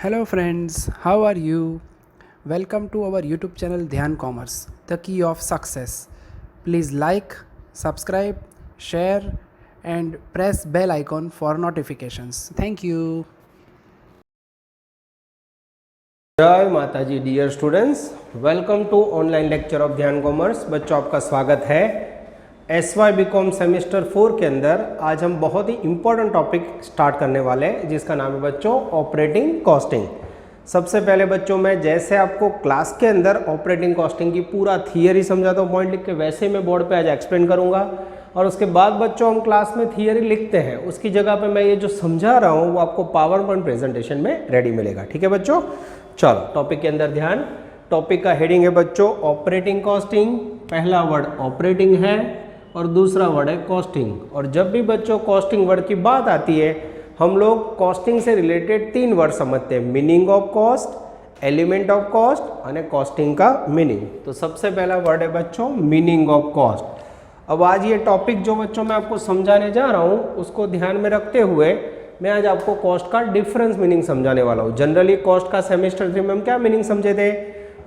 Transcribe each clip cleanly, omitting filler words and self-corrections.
Hello friends, how are you? Welcome to our YouTube channel Dhyan Commerce, the key of success. Please like, subscribe, share and press bell icon for notifications. Thank you. जय माता जी dear students, welcome to online lecture of Dhyan commerce. बच्चों आपका स्वागत है। SY BCom semester 4 के अंदर आज हम बहुत ही इंपॉर्टेंट टॉपिक स्टार्ट करने वाले हैं जिसका नाम है बच्चों ऑपरेटिंग कॉस्टिंग। सबसे पहले बच्चों मैं जैसे आपको क्लास के अंदर ऑपरेटिंग कॉस्टिंग की पूरा थियरी समझाता हूँ पॉइंट लिख के, वैसे मैं बोर्ड पे आज एक्सप्लेन करूँगा। और उसके बाद बच्चों हम क्लास में थियरी लिखते हैं, उसकी जगह पे मैं ये जो समझा रहा हूँ वो आपको पावर पॉइंट प्रेजेंटेशन में रेडी मिलेगा। ठीक है बच्चों, चलो टॉपिक के अंदर ध्यान। टॉपिक का हेडिंग है बच्चों ऑपरेटिंग कॉस्टिंग। पहला वर्ड ऑपरेटिंग है और दूसरा वर्ड है कॉस्टिंग। और जब भी बच्चों कॉस्टिंग वर्ड की बात आती है हम लोग कॉस्टिंग से रिलेटेड 3 वर्ड समझते हैं, meaning of cost, element of cost और कॉस्टिंग का मीनिंग। तो सबसे पहला वर्ड है बच्चों मीनिंग ऑफ कॉस्ट। अब आज ये टॉपिक जो बच्चों मैं आपको समझाने जा रहा हूँ उसको ध्यान में रखते हुए मैं आज आपको कॉस्ट का डिफरेंस मीनिंग समझाने वाला हूँ। जनरली कॉस्ट का सेमेस्टर 3 में हम क्या मीनिंग समझे थे?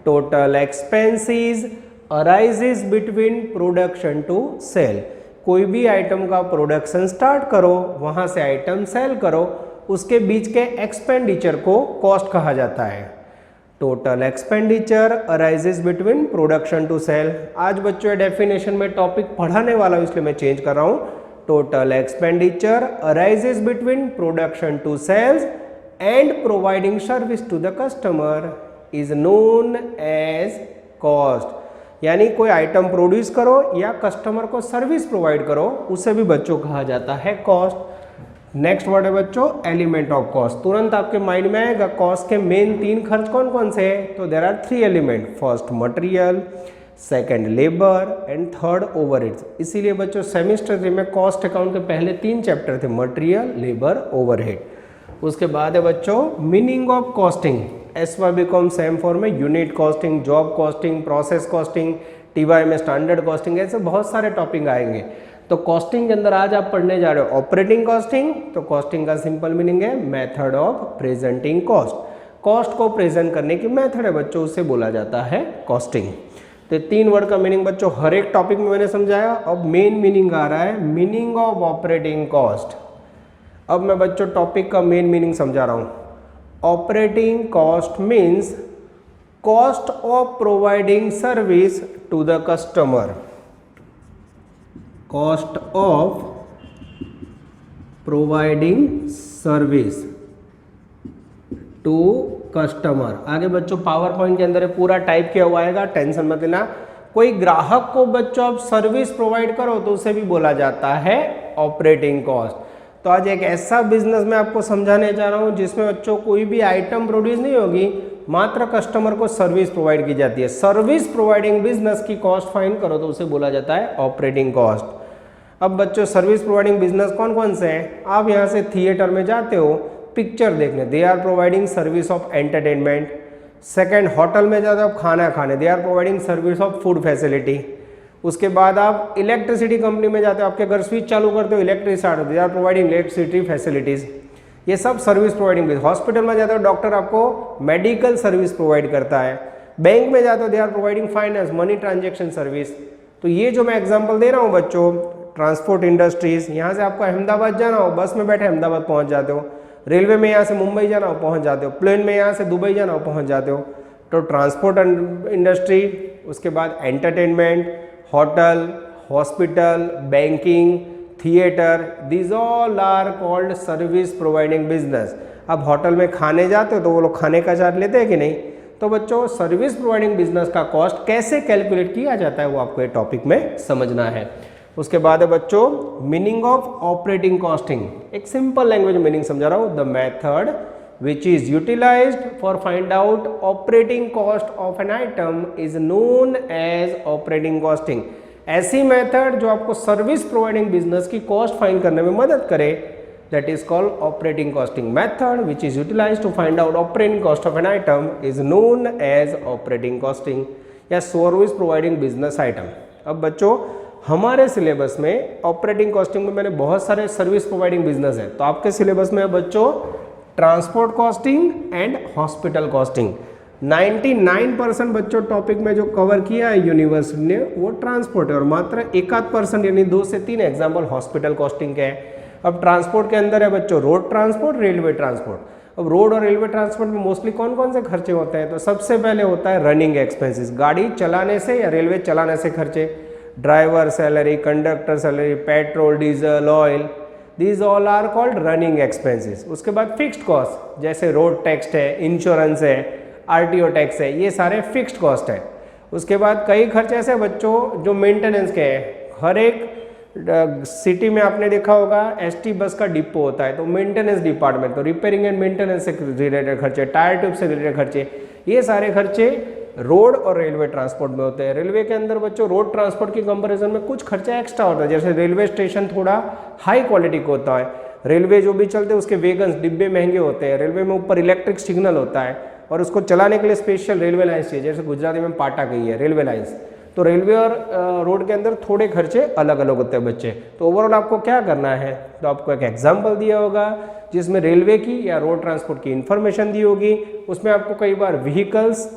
Total expenses arises between production to sale. कोई भी आइटम का प्रोडक्शन स्टार्ट करो, वहां से आइटम सेल करो, उसके बीच के एक्सपेंडिचर को कॉस्ट कहा जाता है। Total expenditure arises between production to sale. आज बच्चों डेफिनेशन में टॉपिक पढ़ाने वाला हूँ इसलिए मैं चेंज कर रहा हूँ। Total expenditure arises between production to sales and providing service to the customer is known as cost. यानी कोई आइटम प्रोड्यूस करो या कस्टमर को सर्विस प्रोवाइड करो उसे भी बच्चों कहा जाता है कॉस्ट। नेक्स्ट वर्ड है बच्चों एलिमेंट ऑफ कॉस्ट। तुरंत आपके माइंड में आएगा कॉस्ट के मेन 3 खर्च कौन कौन से हैं? तो there are 3 element, first material, second labour and third overheads. इसीलिए बच्चों सेमेस्टर 3 में कॉस्ट अकाउंट के पहले 3 चैप्टर थे, मटेरियल, लेबर, ओवरहेड। उसके बाद है बच्चों meaning of costing. SY BCom same 4 में unit costing, job costing, process costing, TY में स्टैंडर्ड कॉस्टिंग, ऐसे बहुत सारे टॉपिक आएंगे। तो कॉस्टिंग के अंदर आज आप पढ़ने जा रहे हो ऑपरेटिंग कॉस्टिंग। तो कॉस्टिंग का सिंपल मीनिंग है method of presenting cost. Cost को प्रेजेंट करने की मेथड है बच्चों, उसे बोला जाता है कॉस्टिंग। तो 3 वर्ड का मीनिंग बच्चों हर एक टॉपिक में मैंने समझाया। अब मेन मीनिंग आ रहा है मीनिंग ऑफ ऑपरेटिंग कॉस्ट। अब मैं बच्चों टॉपिक का मेन मीनिंग समझा रहा हूं। Operating cost means cost of providing service to the customer. Cost of providing service to customer. आगे बच्चों पावर पॉइंट के अंदर पूरा टाइप किया हुआ आएगा, टेंशन मत लेना। कोई ग्राहक को बच्चों आप सर्विस प्रोवाइड करो तो उसे भी बोला जाता है ऑपरेटिंग कॉस्ट। तो आज एक ऐसा बिजनेस मैं आपको समझाने जा रहा हूं जिसमें बच्चों कोई भी आइटम प्रोड्यूस नहीं होगी, मात्र कस्टमर को सर्विस प्रोवाइड की जाती है। सर्विस प्रोवाइडिंग बिजनेस की कॉस्ट फाइंड करो तो उसे बोला जाता है ऑपरेटिंग कॉस्ट। अब बच्चों सर्विस प्रोवाइडिंग बिजनेस कौन कौन से हैं? आप यहाँ से थिएटर में जाते हो पिक्चर देखने, they are providing service of entertainment. Second hotel में जाते हो आप खाना खाने, दे आर प्रोवाइडिंग सर्विस ऑफ फूड फैसिलिटी। उसके बाद आप इलेक्ट्रिसिटी कंपनी में जाते हो, आपके घर स्विच चालू करते हो, electricity, they are providing electricity facilities. ये सब सर्विस प्रोवाइडिंग। हॉस्पिटल में जाते हो डॉक्टर आपको मेडिकल सर्विस प्रोवाइड करता है। बैंक में जाते हो they are providing finance, money transaction service. तो ये जो मैं एग्जांपल दे रहा हूँ बच्चों, ट्रांसपोर्ट इंडस्ट्रीज, यहाँ से आपको अहमदाबाद जाना हो बस में बैठे अहमदाबाद पहुँच जाते हो, रेलवे में यहाँ से मुंबई जाना हो पहुँच जाते हो, प्लेन में यहाँ से दुबई जाना हो पहुँच जाते हो। तो ट्रांसपोर्ट इंडस्ट्री, उसके बाद entertainment, hotel, hospital, banking, theatre, these all are called service providing business. अब होटल में खाने जाते हो तो वो लोग खाने का चार्ज लेते हैं कि नहीं? तो बच्चों सर्विस प्रोवाइडिंग बिजनेस का कॉस्ट कैसे कैलकुलेट किया जाता है वो आपको ये टॉपिक में समझना है। उसके बाद है बच्चों मीनिंग ऑफ ऑपरेटिंग कॉस्टिंग। एक सिंपल लैंग्वेज मीनिंग समझा रहा हूँ। The method which is utilized for find out operating cost of an item is known as operating costing। ऐसी मेथड जो आपको सर्विस प्रोवाइडिंग बिजनेस की कॉस्ट फाइंड करने में मदद करे, that is called operating costing। method which is utilized to find out operating cost of an item is known as operating costing या service providing business item. अब बच्चों हमारे syllabus में ऑपरेटिंग कॉस्टिंग में मैंने बहुत सारे सर्विस प्रोवाइडिंग बिजनेस है, तो आपके सिलेबस में बच्चों transport costing and hospital costing. 99% बच्चों टॉपिक में जो कवर किया है यूनिवर्सिटी ने वो ट्रांसपोर्ट है, और मात्र 1% यानी 2 से 3 एग्जाम्पल हॉस्पिटल कॉस्टिंग के हैं। अब ट्रांसपोर्ट के अंदर है बच्चों रोड ट्रांसपोर्ट, रेलवे ट्रांसपोर्ट। अब रोड और रेलवे ट्रांसपोर्ट में मोस्टली कौन कौन से खर्चे होते हैं? तो सबसे पहले होता है रनिंग एक्सपेंसेस, गाड़ी चलाने से या रेलवे चलाने से खर्चे, driver salary, conductor salary, petrol, diesel, oil, these all are called running expenses. उसके बाद फिक्स्ड कॉस्ट जैसे रोड टैक्स है, इंश्योरेंस है, आरटीओ टैक्स है, ये सारे फिक्स्ड कॉस्ट है। उसके बाद कई खर्चे ऐसे बच्चों जो मेंटेनेंस के हैं। हर एक सिटी में आपने देखा होगा एसटी बस का डिपो होता है, तो मेंटेनेंस डिपार्टमेंट, तो रिपेयरिंग एंड मेंटेनेंस से रिलेटेड खर्चे, टायर ट्यूब से रिलेटेड खर्चे, ये सारे खर्चे रोड और रेलवे ट्रांसपोर्ट में होते हैं। रेलवे के अंदर बच्चों रोड ट्रांसपोर्ट की कंपैरिजन में कुछ खर्चा एक्स्ट्रा होता है, जैसे रेलवे स्टेशन थोड़ा हाई क्वालिटी का होता है, रेलवे जो भी चलते हैं उसके वेगन्स डिब्बे महंगे होते हैं, रेलवे में ऊपर इलेक्ट्रिक सिग्नल होता है और उसको चलाने के लिए स्पेशल रेलवे लाइन्स चाहिए, जैसे गुजराती में पाटा कही है रेलवे लाइन्स। तो रेलवे और रोड के अंदर थोड़े खर्चे अलग अलग होते हैं बच्चे। तो ओवरऑल आपको क्या करना है, तो आपको एक एग्जाम्पल दिया होगा जिसमें रेलवे की या रोड ट्रांसपोर्ट की इन्फॉर्मेशन दी होगी। उसमें आपको कई बार व्हीकल्स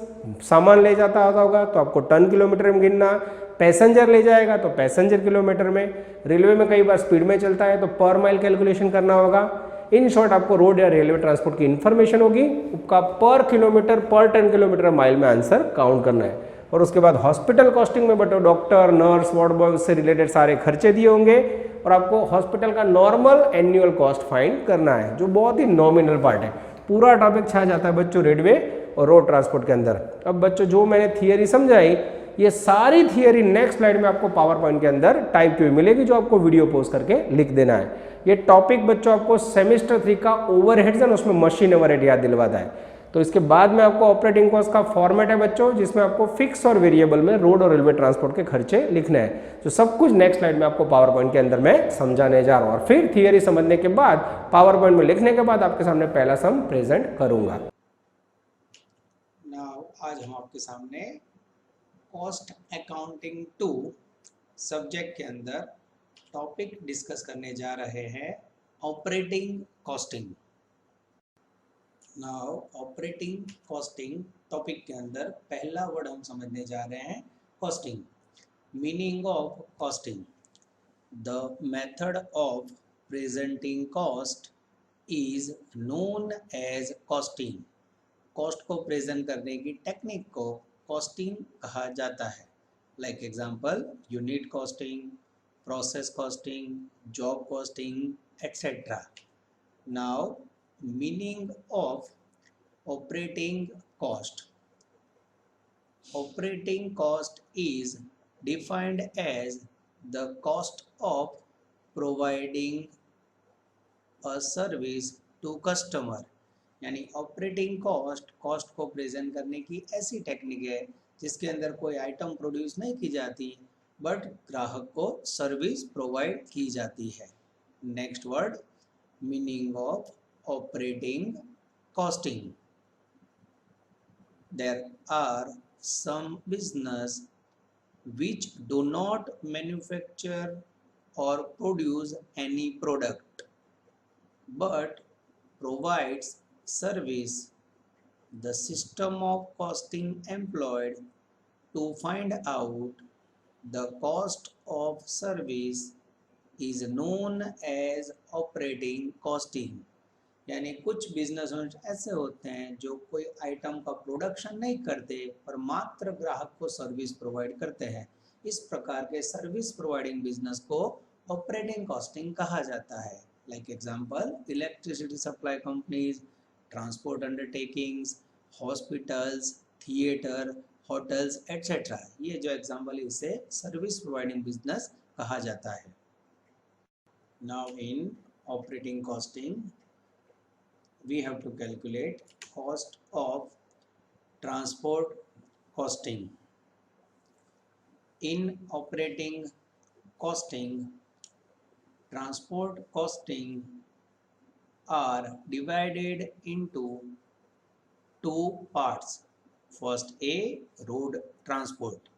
सामान ले जाता होगा तो आपको टन किलोमीटर में गिनना, पैसेंजर ले जाएगा तो पैसेंजर किलोमीटर में, रेलवे में कई बार स्पीड में चलता है तो पर माइल कैलकुलेशन करना होगा। इन शॉर्ट आपको रोड या रेलवे ट्रांसपोर्ट की इन्फॉर्मेशन होगी, उसका पर किलोमीटर, पर टन किलोमीटर, माइल में आंसर काउंट करना है। और उसके बाद हॉस्पिटल कॉस्टिंग में बटो डॉक्टर, नर्स, वार्ड बॉय उससे रिलेटेड सारे खर्चे दिए होंगे और आपको हॉस्पिटल का नॉर्मल एनुअल कॉस्ट फाइंड करना है, जो बहुत ही नॉमिनल पार्ट है। पूरा टॉपिक छा जाता है बच्चों रेलवे और रोड ट्रांसपोर्ट के अंदर। अब बच्चों जो मैंने थियरी समझाई, ये सारी थियरी नेक्स्ट स्लाइड में आपको पावर पॉइंट के अंदर टाइप की हुई मिलेगी, जो आपको वीडियो पोस्ट करके लिख देना है। ये टॉपिक बच्चों आपको सेमेस्टर 3 का ओवरहेड्स एंड उसमें मशीन ओवरहेड याद दिलवाता है। तो इसके बाद में आपको ऑपरेटिंग कॉस्ट का फॉर्मेट है बच्चों, जिसमें आपको फिक्स और वेरिएबल में रोड और रेलवे ट्रांसपोर्ट के खर्चे लिखने हैं। तो सब कुछ नेक्स्ट स्लाइड में आपको पावर पॉइंट के अंदर मैं समझाने जा रहा हूँ, और फिर थियरी समझने के बाद पावर पॉइंट में लिखने के बाद आपके सामने पहला सम प्रेजेंट करूंगा। आज हम आपके सामने कॉस्ट अकाउंटिंग 2 सब्जेक्ट के अंदर टॉपिक डिस्कस करने जा रहे हैं, operating costing. Now operating costing topic के अंदर पहला वर्ड हम समझने जा रहे हैं costing. Meaning of costing, the method of presenting cost is known as costing. Cost को प्रेजेंट करने की टेक्निक को कॉस्टिंग कहा जाता है। Like example unit costing, process costing, job costing, etcetera. Now meaning of operating cost. Operating cost is defined as the cost of providing a service to customer. यानी operating cost को present करने की ऐसी technique है जिसके अंदर कोई item produce नहीं की जाती, बट ग्राहक को सर्विस प्रोवाइड की जाती है। Next word, meaning of operating costing. There are some business which do not manufacture or produce any product but provides service. The system of costing employed to find out the cost of service is known as operating costing. यानी कुछ business ऐसे होते हैं जो कोई item का production नहीं करते पर मात्र ग्राहक को सर्विस प्रोवाइड करते हैं। इस प्रकार के सर्विस प्रोवाइडिंग बिजनेस को ऑपरेटिंग कॉस्टिंग कहा जाता है। Like example electricity supply companies, transport undertakings, hospitals, theatre, hotels etcetera. ये जो एग्जांपल है इसे सर्विस प्रोवाइडिंग बिजनेस कहा जाता है। Now in operating costing we have to calculate cost of transport costing. In operating costing, transport costing are divided into two parts. First, A, road transport.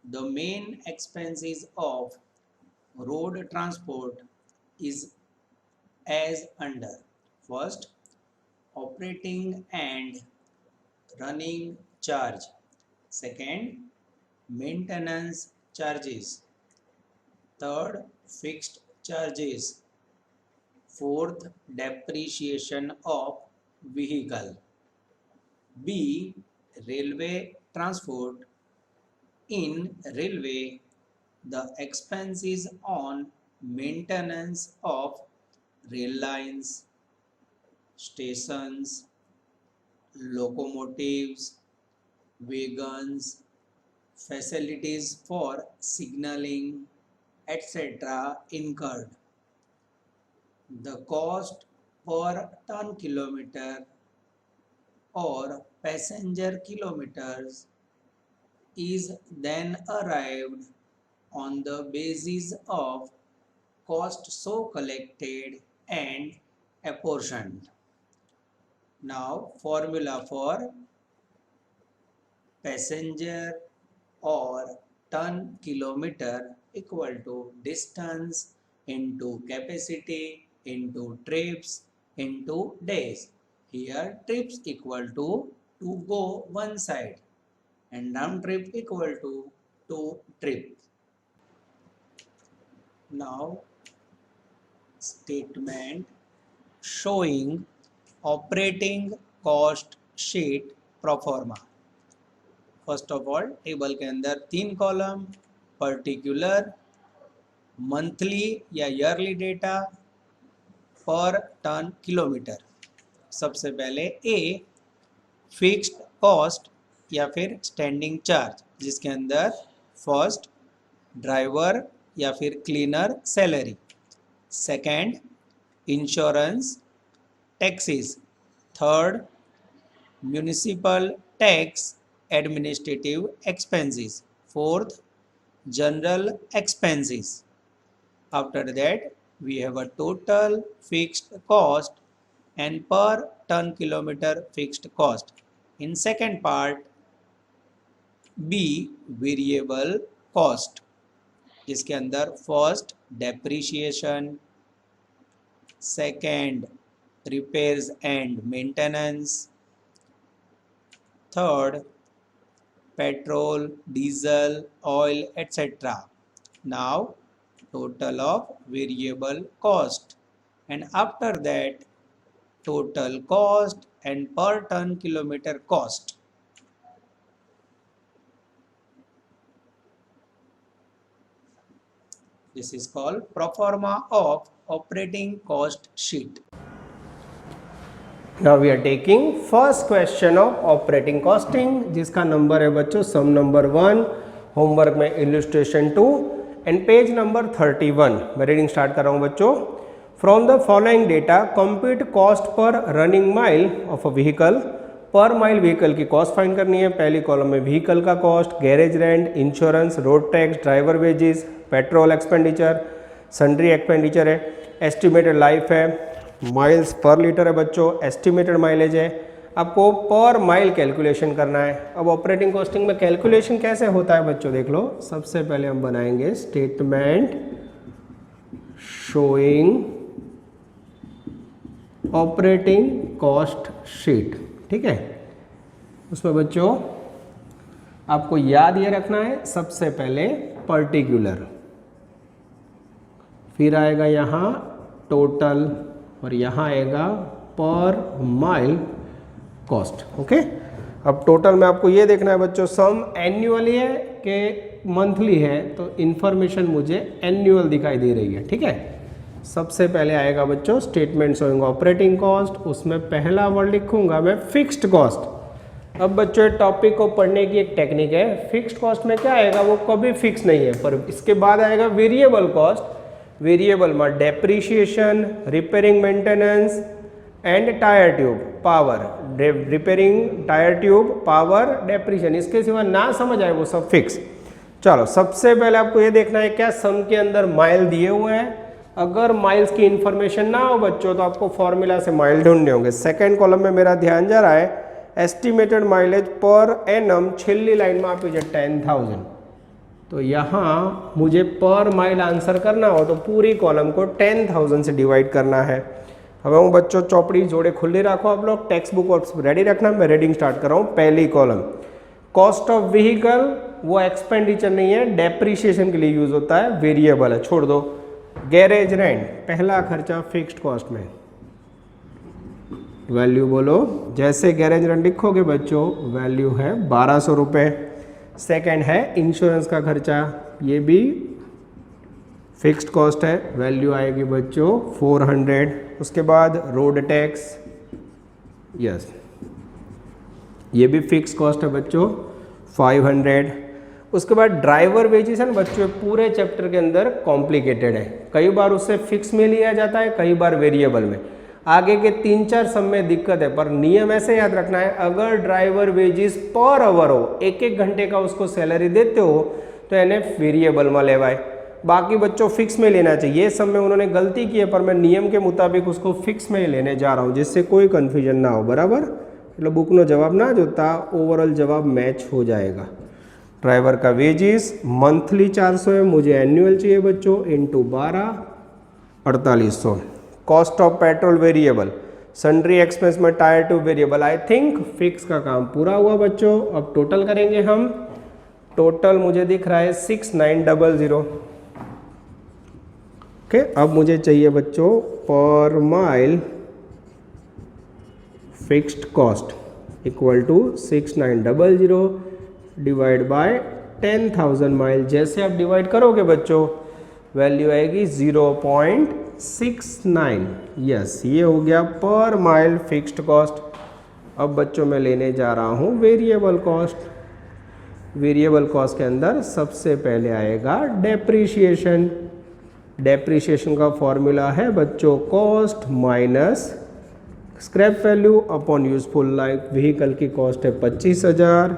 The main expenses of road transport is as under. First, operating and running charge. Second, maintenance charges. Third, fixed charges. Fourth, depreciation of vehicle. B, railway transport. In railway, the expenses on maintenance of rail lines, stations, locomotives, wagons, facilities for signaling, etc. incurred. The cost per ton kilometer or passenger kilometers is then arrived on the basis of cost so collected and apportioned. Now, formula for passenger or ton kilometer equal to distance into capacity into trips into days. Here trips equal to go one side and round trip equal to 2 trip. Now statement showing operating cost sheet proforma. First of all table के अंदर 3 column, particular, monthly या yearly data, पर ton kilometre. सबसे पहले a fixed cost या फिर standing charge, जिसके अंदर फर्स्ट ड्राइवर या फिर cleaner salary, second insurance taxes, third municipal tax administrative expenses, fourth general expenses. After that we have a total fixed cost and per ton kilometer fixed cost. In second part B variable cost, जिसके अंदर first depreciation, second repairs and maintenance, third petrol, diesel, oil, etc. Now total of variable cost, and after that total cost and per ton kilometer cost. This is called proforma of operating cost sheet. Now we are taking first question of operating costing, जिसका number है बच्चों सम number 1, homework में illustration 2 and page number 31. मैं reading start कर रहा हूँ बच्चों. From the following data compute cost per running mile of a vehicle. Per mile vehicle की कॉस्ट फाइंड करनी है. पहली कॉलम में व्हीकल का cost, garage rent, insurance, road tax, driver wages, petrol expenditure, sundry expenditure है, estimated life है, miles per litre है बच्चों, एस्टिमेटेड माइलेज है. आपको पर माइल कैलकुलेशन करना है. अब ऑपरेटिंग कॉस्टिंग में कैलकुलेशन कैसे होता है बच्चों देख लो. सबसे पहले हम बनाएंगे statement showing operating cost sheet. ठीक है, उसमें बच्चों आपको याद ये रखना है सबसे पहले पर्टिकुलर, फिर आएगा यहाँ टोटल और यहाँ आएगा पर माइल कॉस्ट. ओके, अब टोटल में आपको ये देखना है बच्चों सम एनुअली है कि मंथली है, तो इन्फॉर्मेशन मुझे एनुअल दिखाई दे रही है. ठीक है, सबसे पहले आएगा बच्चों स्टेटमेंट शोइंग ऑपरेटिंग कॉस्ट. उसमें पहला वर्ड लिखूंगा मैं फिक्स्ड कॉस्ट. अब बच्चों टॉपिक को पढ़ने की एक टेक्निक है. फिक्स्ड कॉस्ट में क्या आएगा, वो कभी फिक्स नहीं है, पर इसके बाद आएगा वेरिएबल कॉस्ट. वेरिएबल में depreciation, repairing maintenance and tyre tube power. Repairing, tyre tube, power, depreciation, इसके सिवा ना समझ आए वो सब फिक्स. चलो सबसे पहले आपको ये देखना है क्या सम के अंदर माइल दिए हुए हैं. अगर माइल्स की इंफॉर्मेशन ना हो बच्चों तो आपको फॉर्मूला से माइल ढूंढने होंगे. सेकेंड कॉलम में मेरा ध्यान जा रहा है एस्टिमेटेड माइलेज पर एनम, छेल्ली लाइन में आप 10,000. तो यहाँ मुझे पर माइल आंसर करना हो तो पूरी कॉलम को 10,000 से डिवाइड करना है. હવે હું બચ્ચો ચોપડી જોડે ખુલ્લી રાખો आप लोग, टेक्स्ट बुक और रेडी रखना। मैं रेडिंग स्टार्ट कर रहा हूँ। पहली कॉलम कॉस्ट ऑफ व्हीकल, वो एक्सपेंडिचर नहीं है, डेप्रिसिएशन के लिए यूज होता है, वेरिएबल है, छोड़ दो। गैरेज रेंट, पहला खर्चा फिक्स्ड कॉस्ट में, वैल्यू बोलो। जैसे गैरेज रेंट लिखोगे बच्चों, वैल्यू है 1200 रुपये। सेकेंड है इंश्योरेंस का खर्चा, ये भी फिक्स्ड कॉस्ट है, वैल्यू आएगी बच्चों 400। उसके बाद रोड टैक्स, यस ये भी फिक्स कॉस्ट है बच्चों 500। उसके बाद ड्राइवर वेजेस है ना बच्चों, पूरे चैप्टर के अंदर कॉम्प्लिकेटेड है, कई बार उससे फिक्स में लिया जाता है, कई बार वेरिएबल में। आगे के 3-4 सम में दिक्कत है, पर नियम ऐसे याद रखना है, अगर ड्राइवर वेजेस पर आवर हो, 1-1 घंटे का उसको सैलरी देते हो तो इन्हें वेरिएबल में लेवाए, बाकी बच्चों फिक्स में लेना चाहिए। ये सब में उन्होंने गलती की है, पर मैं नियम के मुताबिक उसको फिक्स में ही लेने जा रहा हूँ, जिससे कोई कन्फ्यूजन ना हो, बराबर। એટલે બુકનો જવાબ ના જોતા, ઓવરऑल जवाब मैच हो जाएगा। ड्राइवर का वेजेस मंथली 400 है, मुझे एनुअल चाहिए बच्चों, into 12 4800। Cost of petrol variable, sundry expense में tyre tube variable. I think fix का काम पूरा हुआ बच्चों। अब टोटल करेंगे हम, टोटल मुझे दिख रहा है 6900। ओके, अब मुझे चाहिए बच्चों पर mile fixed cost equal to 6900 divide by 10,000 mile. जैसे आप डिवाइड करोगे बच्चों, वैल्यू आएगी 0.69। यस, ये हो गया पर माइल फिक्स्ड कॉस्ट। अब बच्चों मैं लेने जा रहा हूँ वेरिएबल कॉस्ट। वेरिएबल कॉस्ट के अंदर सबसे पहले आएगा डेप्रीशिएशन। डेप्रीशिएशन का फॉर्मूला है बच्चों cost minus scrap value upon useful life. Vehicle की कॉस्ट है 25,000,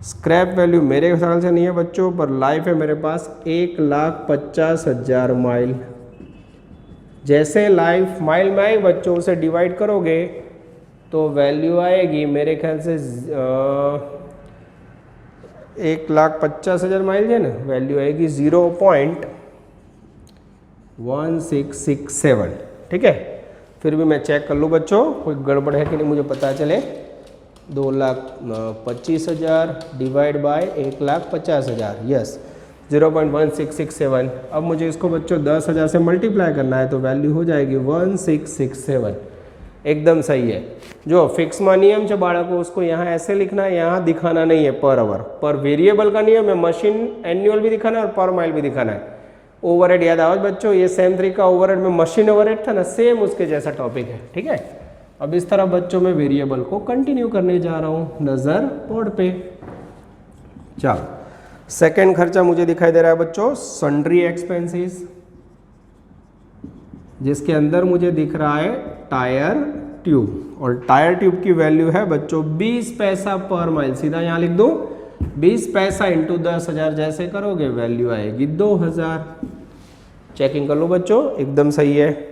स्क्रैप वैल्यू मेरे ख्याल से नहीं है बच्चों, पर लाइफ है मेरे पास 1,50,000 माइल। जैसे लाइफ माइल में आई बच्चों, उसे डिवाइड करोगे तो वैल्यू आएगी मेरे ख्याल से 1,50,000 माइल है ना, वैल्यू आएगी 0.1667। ठीक है, फिर भी मैं चेक कर लूँ बच्चों, कोई गड़बड़ है कि नहीं मुझे पता चले। 2,25,000 डिवाइड बाय 1,50,000, यस 0.1667। अब मुझे इसको बच्चों 10,000 से मल्टीप्लाई करना है, तो वैल्यू हो जाएगी 1667। एकदम सही है। जो फिक्स में नियम है बाड़ा को, उसको यहाँ ऐसे लिखना है, यहाँ दिखाना नहीं है पर आवर। पर वेरिएबल का नियम है, मशीन एनुअल भी दिखाना है और पर माइल भी दिखाना है। ओवरहेड याद आओ बच्चों, ये सेम 3 का ओवरहेड में मशीन ओवरहेड था ना, सेम उसके जैसा टॉपिक है। ठीक है, अब इस तरह बच्चों मैं वेरिएबल को कंटिन्यू करने जा रहा हूँ, नज़र बोर्ड पे। चलो, सेकेंड खर्चा मुझे दिखाई दे रहा है बच्चों सन्ड्री एक्सपेंसेस, जिसके अंदर मुझे दिख रहा है टायर ट्यूब, और टायर ट्यूब की वैल्यू है बच्चों 20 पैसा पर माइल। सीधा यहाँ लिख दूँ 20 पैसा इंटू 10,000, जैसे करोगे वैल्यू आएगी 2,000। चेकिंग कर लो बच्चों, एकदम सही है।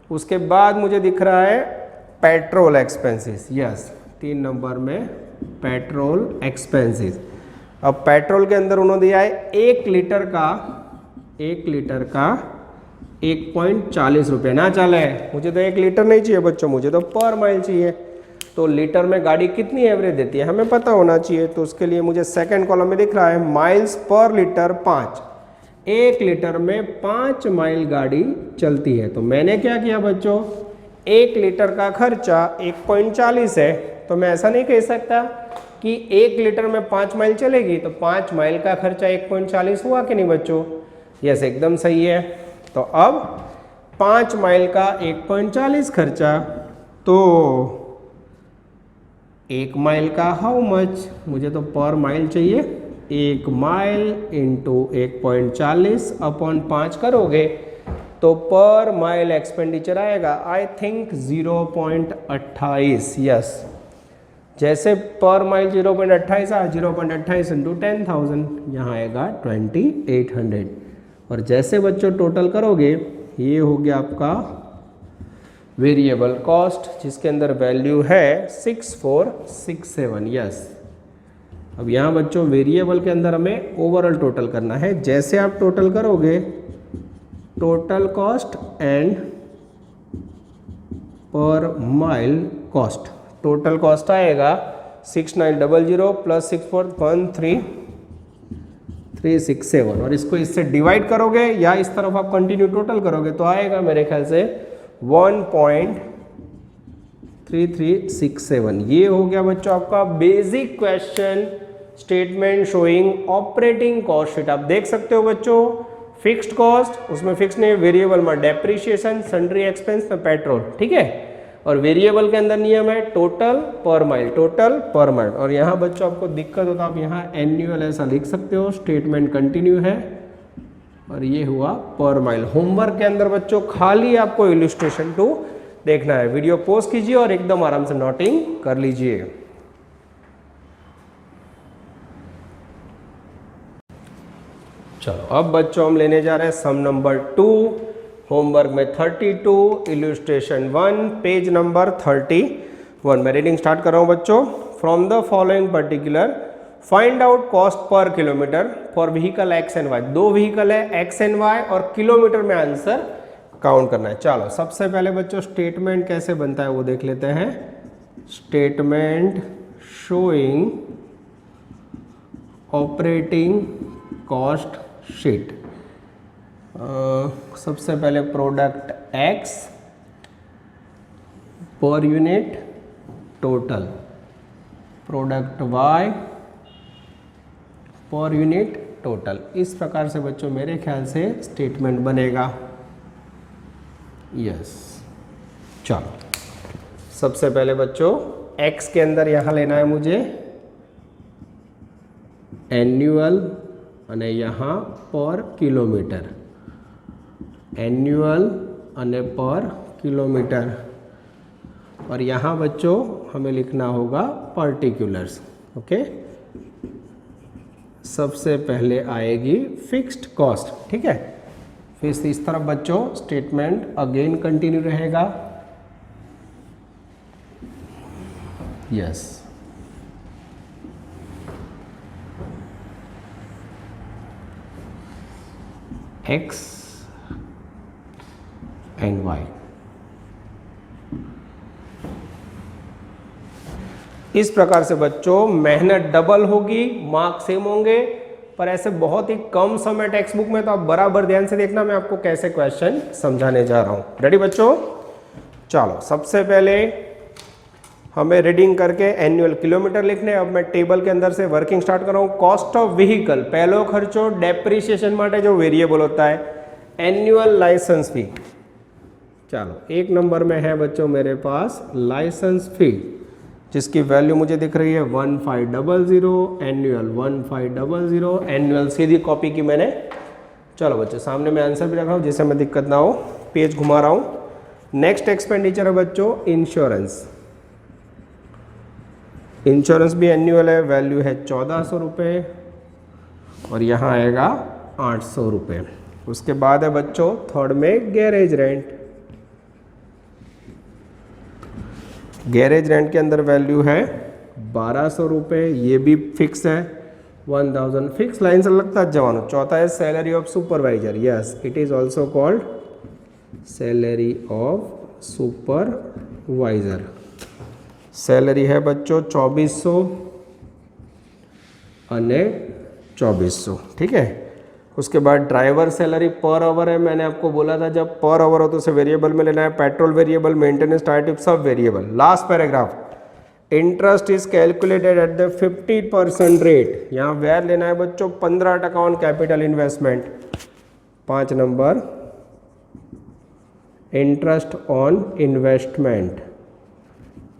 उसके बाद मुझे दिख रहा है पेट्रोल एक्सपेंसेस, यस 3 नंबर में पेट्रोल एक्सपेंसेस। अब पेट्रोल के अंदर उन्होंने दिया है 1 लीटर का 1.40 रुपये। ना चले, मुझे तो 1 लीटर नहीं चाहिए बच्चों, मुझे तो पर माइल चाहिए। तो लीटर में गाड़ी कितनी एवरेज देती है हमें पता होना चाहिए, तो उसके लिए मुझे सेकंड कॉलम में दिख रहा है माइल्स पर लीटर 5। 1 लीटर में 5 माइल गाड़ी चलती है। तो मैंने क्या किया बच्चों, 1 लीटर का खर्चा 1.40 है, तो मैं ऐसा नहीं कह सकता कि 1 लीटर में 5 माइल चलेगी, तो 5 माइल का खर्चा 1.40 हुआ कि नहीं बच्चों? यस, एकदम सही है। तो अब 5 माइल का 1.40 खर्चा, तो 1 माइल का हाउ मच, मुझे तो पर माइल चाहिए। 1 माइल इंटू 1.40 अपॉन 5 करोगे तो पर माइल एक्सपेंडिचर आएगा आई थिंक 0.28। यस, जैसे पर माइल 0.28 आ, 0.28 इंटू 10,000 यहाँ आएगा 2,800। और जैसे बच्चों टोटल करोगे, ये हो गया आपका वेरिएबल कॉस्ट, जिसके अंदर वैल्यू है 6467। यस, अब यहाँ बच्चों वेरिएबल के अंदर हमें ओवरऑल टोटल करना है। जैसे आप टोटल करोगे, total cost and per mile cost. Total cost आएगा 6900 प्लस 6413367 और इसको इससे डिवाइड करोगे या इस तरफ आप कंटिन्यू टोटल करोगे तो आएगा मेरे ख्याल से 1.3367। ये हो गया बच्चों आपका basic question statement showing operating cost sheet. आप देख सकते हो बच्चों फिक्स्ड कॉस्ट, उसमें फिक्स नहीं, वेरिएबल में डेप्रिशिएशन, सन्ड्री एक्सपेंस में पेट्रोल, ठीक है। और वेरिएबल के अंदर नियम है total per mile, total per mile. और यहाँ बच्चों आपको दिक्कत हो तो आप यहाँ एनुअल ऐसा लिख सकते हो, स्टेटमेंट कंटिन्यू है और ये हुआ पर माइल। होमवर्क के अंदर बच्चों खाली आपको इलस्ट्रेशन 2 देखना है। वीडियो पॉज कीजिए और एकदम आराम से नोटिंग कर लीजिए। चलो अब बच्चों हम लेने जा रहे हैं सम नंबर 2, होमवर्क में 32, इलस्ट्रेशन 1, पेज नंबर 31। मैं रीडिंग स्टार्ट कर रहा हूं बच्चों। From the following particular find out cost per kilometre for vehicle X and Y. 2 vehicle है एक्स एंड वाई और किलोमीटर में आंसर काउंट करना है। चलो सबसे पहले बच्चों स्टेटमेंट कैसे बनता है वो देख लेते हैं। Statement showing operating cost sheet. सबसे पहले product X per unit total, product Y per unit total. इस प्रकार से बच्चों मेरे ख्याल से स्टेटमेंट बनेगा। यस चलो सबसे पहले बच्चों X के अंदर यहाँ लेना है मुझे एन्युअल અને यहाँ पर किलोमीटर, एन्युअल અને पर किलोमीटर। और यहाँ बच्चों हमें लिखना होगा पर्टिकुलर्स। ओके सबसे पहले आएगी फिक्स्ड कॉस्ट, ठीक है। फिर इस तरफ बच्चों स्टेटमेंट अगेन कंटिन्यू रहेगा। Yes X and Y। इस प्रकार से बच्चों मेहनत डबल होगी, मार्क सेम होंगे, पर ऐसे बहुत ही कम समय टेक्स्ट बुक में, तो आप बराबर ध्यान से देखना मैं आपको कैसे क्वेश्चन समझाने जा रहा हूं। रेडी बच्चों? चलो सबसे पहले हमें रीडिंग करके एनुअल किलोमीटर लिखने। अब मैं टेबल के अंदर से वर्किंग स्टार्ट कर रहा हूँ। कॉस्ट ऑफ व्हीकल पहलो खर्चो डेप्रिसिएशन माटे जो वेरिएबल होता है, एनुअल लाइसेंस फी। चलो एक नंबर में है बच्चों मेरे पास लाइसेंस फी, जिसकी वैल्यू मुझे दिख रही है 1500, एनुअल 1500, एनुअल सीधी कॉपी की मैंने। चलो बच्चों सामने मैं आंसर भी रख रहा हूँ जिससे मैं दिक्कत ना हो, पेज घुमा रहा हूँ। नेक्स्ट एक्सपेंडिचर है बच्चों इंश्योरेंस। इंश्योरेंस भी एनुअल है, वैल्यू है 1400 रुपये और यहाँ आएगा 800 रुपये। उसके बाद है बच्चों थर्ड में गैरेज रेंट। गैरेज रेंट के अंदर वैल्यू है 1200 रुपये, ये भी फिक्स है 1000 फिक्स। लाइन से लगता है जवानों। चौथा है salary of supervisor. Yes it is also called salary of supervisor. Salary है बच्चों 2400 અને 2400, ठीक है। उसके बाद ड्राइवर सैलरी पर आवर है। मैंने आपको बोला था जब पर आवर हो तो उसे वेरिएबल में लेना है, पेट्रोल वेरिएबल, मेंटेनेंस टायर सब variable. Last paragraph, interest is calculated at the 50% rate. यहाँ वैर लेना है बच्चों 15% on capital investment. 5 number interest on investment,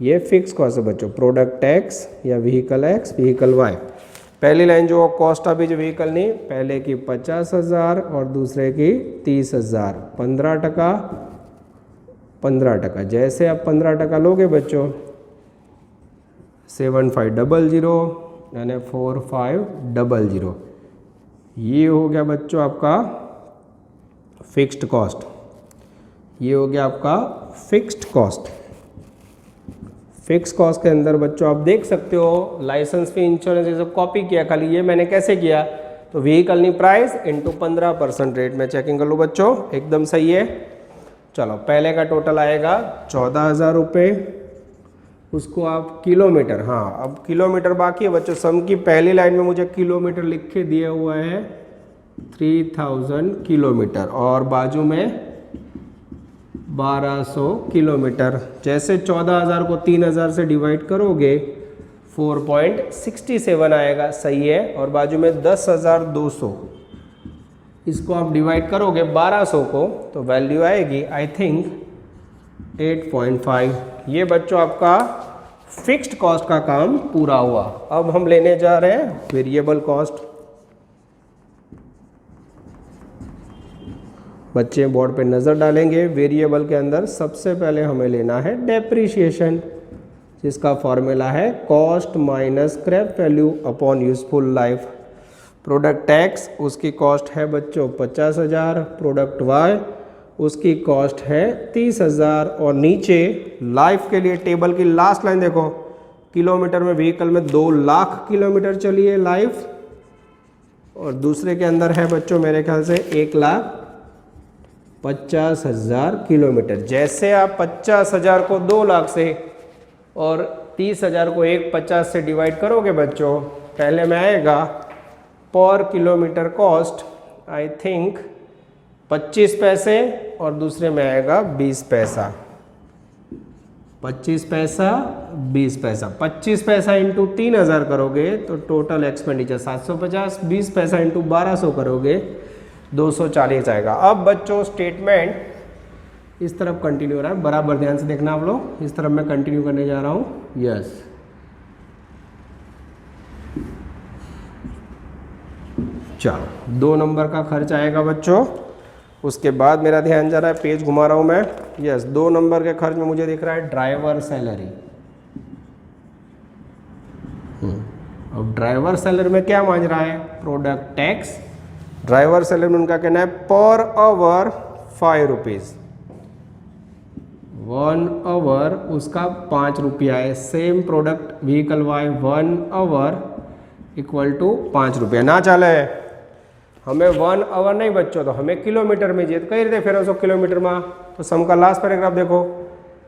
ये फिक्स कॉस्ट है बच्चों। प्रोडक्ट एक्स या व्हीकल एक्स व्हीकल वाई। पहली लाइन जो कॉस्ट अभी जो व्हीकल नहीं, पहले की 50,000 और दूसरे की 30,000, 15%, 15%। जैसे आप 15% लोगे बच्चों 7500 यानी 4500, ये हो गया बच्चों आपका फिक्स्ड कॉस्ट। ये हो गया आपका फिक्स्ड कॉस्ट। फिक्स कॉस्ट के अंदर बच्चों आप देख सकते हो लाइसेंस फी, इंश्योरेंस, ये सब कॉपी किया। खाली ये मैंने कैसे किया तो व्हीकल नहीं प्राइस इंटू 15% रेट में चेकिंग कर लो बच्चों, एकदम सही है। चलो पहले का टोटल आएगा 14,000 रुपये, उसको आप किलोमीटर, हाँ अब किलोमीटर बाकी है बच्चों। सम की पहली लाइन में मुझे किलोमीटर लिख के दिया हुआ है 3000 किलोमीटर और बाजू में 1200 किलोमीटर। जैसे 14,000 को 3,000 से डिवाइड करोगे 4.67 आएगा, सही है। और बाजू में 10,200, इसको आप डिवाइड करोगे 1200 को तो वैल्यू आएगी आई थिंक 8.5। ये बच्चों आपका फिक्स्ड कॉस्ट का काम पूरा हुआ। अब हम लेने जा रहे हैं वेरिएबल कॉस्ट। बच्चे बोर्ड पे नज़र डालेंगे। वेरिएबल के अंदर सबसे पहले हमें लेना है डेप्रीशिएशन, जिसका फॉर्मूला है cost minus scrap value upon useful life. Product x उसकी कॉस्ट है बच्चों 50,000, प्रोडक्ट वाई उसकी कॉस्ट है 30,000। और नीचे लाइफ के लिए टेबल की लास्ट लाइन देखो, किलोमीटर में व्हीकल में 2 लाख किलोमीटर चली है लाइफ, और दूसरे के अंदर है बच्चों मेरे ख्याल से 1,50,000 किलोमीटर। जैसे आप 50,000 को 2 लाख से और 30,000 को 1,50 से डिवाइड करोगे बच्चों, पहले में आएगा पर किलोमीटर कॉस्ट आई थिंक 25 पैसे और दूसरे में आएगा 20 पैसा। 25 पैसा 20 पैसा, 25 पैसा इंटू 3,000 करोगे तो टोटल एक्सपेंडिचर 750, 20 पैसा इंटू 1200 करोगे 240 आएगा। अब बच्चों स्टेटमेंट इस तरफ कंटिन्यू हो रहा है, बराबर ध्यान से देखना आप लोग। इस तरफ मैं कंटिन्यू करने जा रहा हूँ, यस। चलो 2 नंबर का खर्च आएगा बच्चों। उसके बाद मेरा ध्यान जा रहा है, पेज घुमा रहा हूँ मैं, यस। 2 नंबर के खर्च में मुझे दिख रहा है ड्राइवर सैलरी। अब ड्राइवर सैलरी में क्या मान रहा है, प्रोडक्ट टैक्स। ड्राइवर सैलरी में उनका कहना है पर आवर 5 रुपीज़, 1 आवर उसका 5 रुपया है। Same product vehicle Y 1 hour equal to 5 रुपया। ना चले हमें 1 आवर नहीं बच्चों, तो हमें किलोमीटर में जीत कही रहे फिर 100 किलोमीटर में। तो सम का लास्ट पैराग्राफ देखो,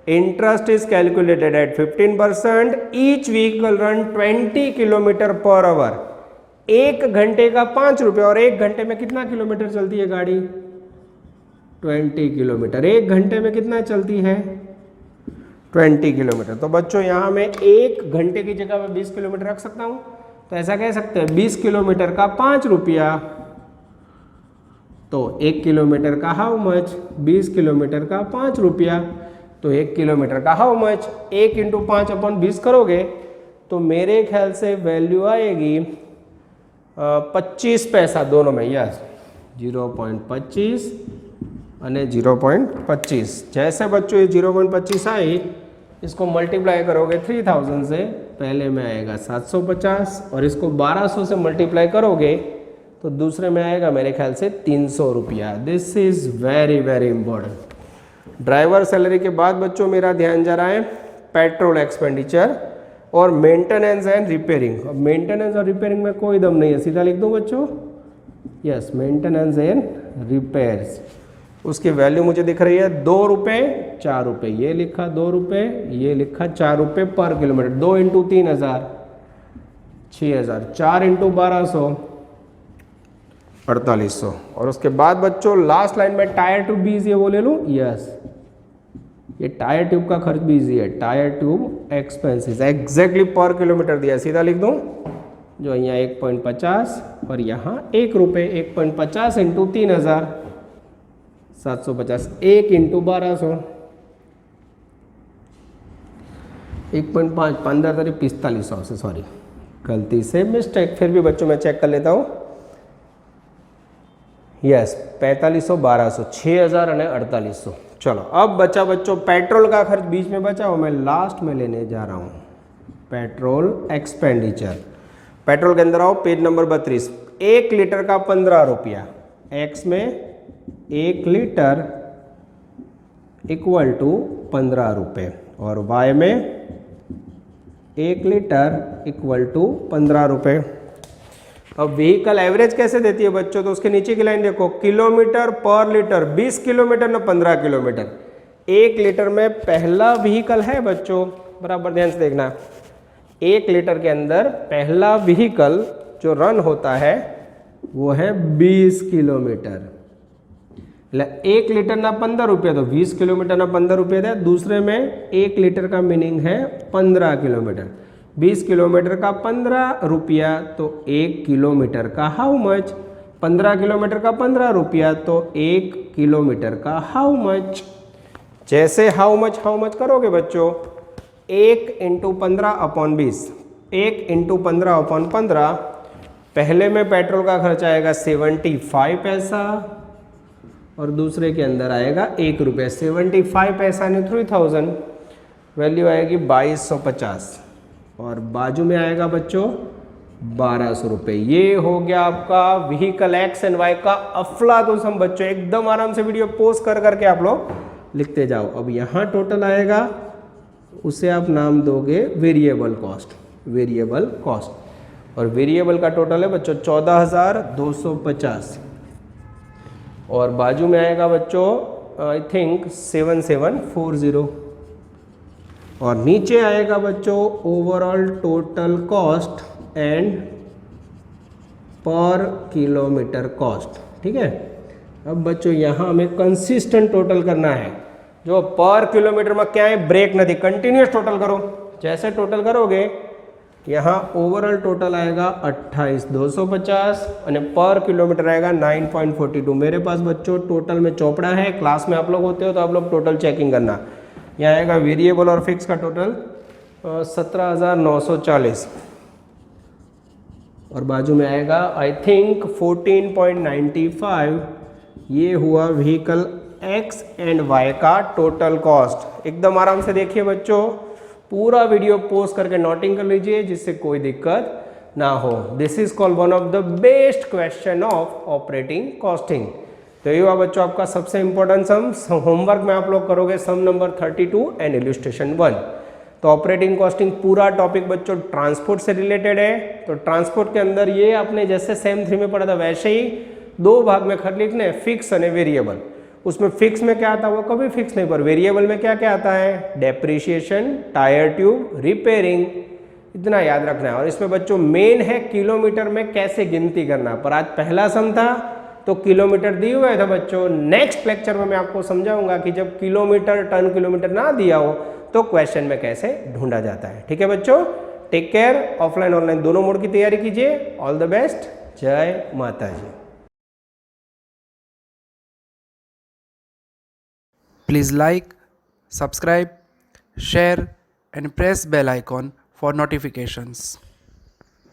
interest is calculated at 15%, each vehicle run 20 kilometre per hour. 1 घंटे का 5 रुपये, और 1 घंटे में कितना किलोमीटर चलती है गाड़ी, 20 किलोमीटर। 1 घंटे में कितना चलती है, 20 किलोमीटर। तो बच्चों यहाँ मैं 1 घंटे की जगह में 20 किलोमीटर रख सकता हूँ। तो ऐसा कह सकते हैं 20 किलोमीटर का 5 रुपया, तो 1 किलोमीटर का हाउ मच, 20 किलोमीटर का 5 रुपया, तो 1 किलोमीटर का हाउ मच। 1 इंटू 5 अपॉन 20 करोगे तो मेरे ख्याल से वैल्यू आएगी 25 पैसा दोनों में, यस 0.25 અને 0.25। जैसे बच्चों ये 0.25 आई, इसको मल्टीप्लाई करोगे 3000 से, पहले में आएगा 750, और इसको 1200 से मल्टीप्लाई करोगे तो दूसरे में आएगा मेरे ख्याल से 300 रुपया। This is very very important. Driver salary के बाद बच्चों मेरा ध्यान जा रहा है पेट्रोल एक्सपेंडिचर और मेंटेनेंस एंड रिपेयरिंग। अब मेंटेनेंस और रिपेयरिंग में कोई दम नहीं है, सीधा लिख दूँ बच्चों, यस मेंटेनेंस एंड रिपेयर्स। उसकी वैल्यू मुझे दिख रही है 2 रुपये 4 रुपये, ये लिखा 2 रुपये, ये लिखा 4 रुपये पर किलोमीटर। 2 into 3,000 6,000, 4 into 1200 4800। और उसके बाद बच्चों लास्ट लाइन में टायर ट्यूब भी इजी है, वो ले लूँ, यस ये टायर ट्यूब का खर्च भी इजी है। टायर ट्यूब एक्सपेंसेस एग्जैक्टली पर किलोमीटर दिया, सीधा लिख दूँ, जो यहाँ 1.50 और यहाँ 1 रुपये। 1.50 इंटू 3,000 750, 1 इंटू 1200 1.5 15 तरी 4500 से, सॉरी गलती से मिस्टेक, फिर भी बच्चों मैं चेक कर लेता हूँ, यस 4500 1200 6000 और 4800। चलो अब बचा बच्चों पेट्रोल का खर्च, बीच में बचा वो मैं लास्ट में लेने जा रहा हूँ, पेट्रोल एक्सपेंडिचर। पेट्रोल के अंदर आओ, पेज नंबर 32। 1 लीटर का 15 रुपया, एक्स में 1 लीटर इक्वल टू 15 रुपये, और वाई में 1 लीटर इक्वल टू 15 रुपये। अब व्हीकल एवरेज कैसे देती है बच्चों, तो उसके नीचे की लाइन देखो, किलोमीटर पर लीटर, 20 किलोमीटर ना 15 किलोमीटर। 1 लीटर में पहला व्हीकल है बच्चों, बराबर ध्यान से देखना, 1 लीटर के अंदर पहला व्हीकल जो रन होता है वो है 20 किलोमीटर। 1 लीटर ना 15 रुपये, तो 20 किलोमीटर ना 15 रुपये थे। दूसरे में 1 लीटर का मीनिंग है 15 किलोमीटर, 20 किलोमीटर का 15 रुपया, तो 1 किलोमीटर का हाउ मच, 15 किलोमीटर का 15 रुपया, तो 1 किलोमीटर का हाउ मच। जैसे हाउ मच करोगे बच्चों, 1 × 15 अपॉन 20, 1 × 15 अपॉन 15, पहले में पेट्रोल का खर्चा आएगा 75 पैसा और दूसरे के अंदर आएगा 1 रुपये। 75 पैसा ने 3000, वैल्यू आएगी 2250 और बाजू में आएगा बच्चों 1200 रुपये। ये हो गया आपका व्हीकल एक्स एंड वाई का अफलातून बच्चों। एकदम आराम से वीडियो पोस्ट कर करके आप लोग लिखते जाओ। अब यहाँ टोटल आएगा, उसे आप नाम दोगे वेरिएबल कॉस्ट, वेरिएबल कॉस्ट, और वेरिएबल का टोटल है बच्चों 14250 और बाजू में आएगा बच्चों आई थिंक 7740 और नीचे आएगा बच्चों ओवरऑल टोटल कॉस्ट एंड पर किलोमीटर कॉस्ट। ठीक है, अब बच्चों यहाँ हमें कंसिस्टेंट टोटल करना है। जो पर किलोमीटर में क्या है, ब्रेक नहीं, कंटिन्यूस टोटल करो। जैसे टोटल करोगे यहाँ ओवरऑल टोटल आएगा 28250 और पर किलोमीटर आएगा 9.42। मेरे पास बच्चों टोटल में चौपड़ा है, क्लास में आप लोग होते हो तो आप लोग टोटल चेकिंग करना। यहाँ आएगा वेरिएबल और फिक्स का टोटल 17940 और बाजू में आएगा आई थिंक 14.95। ये हुआ व्हीकल एक्स एंड वाई का टोटल कॉस्ट। एकदम आराम से देखिए बच्चों, पूरा वीडियो पोस्ट करके नोटिंग कर लीजिए जिससे कोई दिक्कत ना हो। This is called one of the best question of operating costing. तो ये हुआ बच्चों आपका सबसे इंपॉर्टेंट सम। होमवर्क में आप लोग करोगे सम नंबर 32 एंड इलस्ट्रेशन 1। तो ऑपरेटिंग कॉस्टिंग पूरा टॉपिक बच्चों ट्रांसपोर्ट से रिलेटेड है। तो ट्रांसपोर्ट के अंदर ये आपने जैसे सेम 3 में पढ़ा था वैसे ही 2 भाग में खर लिखने, फिक्स और वेरिएबल। उसमें फिक्स में क्या आता है वो कभी फिक्स नहीं, पर वेरिएबल में क्या क्या आता है, डेप्रिसिएशन, टायर ट्यूब, रिपेयरिंग, इतना याद रखना है। और इसमें बच्चों मेन है किलोमीटर में कैसे गिनती करना। पर आज पहला सम था तो किलोमीटर दिए हुए थे बच्चों। नेक्स्ट लेक्चर में मैं आपको समझाऊंगा कि जब किलोमीटर टन किलोमीटर ना दिया हो तो क्वेश्चन में कैसे ढूंढा जाता है। ठीक है बच्चों, टेक केयर। ऑफलाइन ऑनलाइन दोनों मोड की तैयारी कीजिए। All the best. जय माता जी। Please like, subscribe, share and press bell icon for notifications.